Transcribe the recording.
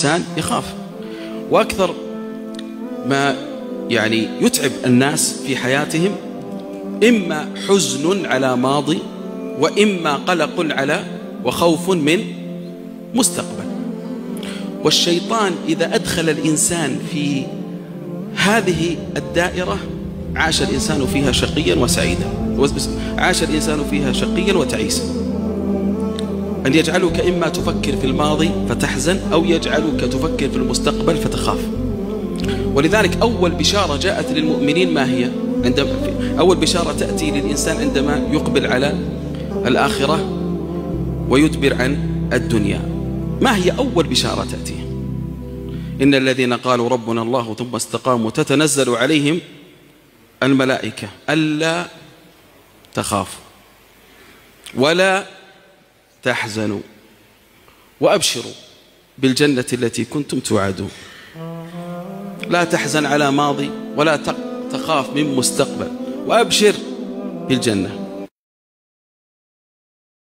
الإنسان يخاف. وأكثر ما يعني يتعب الناس في حياتهم إما حزن على ماضي، وإما قلق على وخوف من مستقبل. والشيطان إذا أدخل الإنسان في هذه الدائرة عاش الإنسان فيها شقيا وسعيدا، عاش الإنسان فيها شقيا وتعيسا، أن يجعلك إما تفكر في الماضي فتحزن، أو يجعلك تفكر في المستقبل فتخاف. ولذلك أول بشارة جاءت للمؤمنين ما هي؟ أول بشارة تأتي للإنسان عندما يقبل على الآخرة ويدبر عن الدنيا. ما هي أول بشارة تأتيه؟ إن الذين قالوا ربنا الله ثم استقاموا تتنزل عليهم الملائكة ألا تخافوا ولا تحزنوا وأبشروا بالجنة التي كنتم توعدون. لا تحزن على ماضي ولا تخاف من مستقبل، وأبشر بالجنة.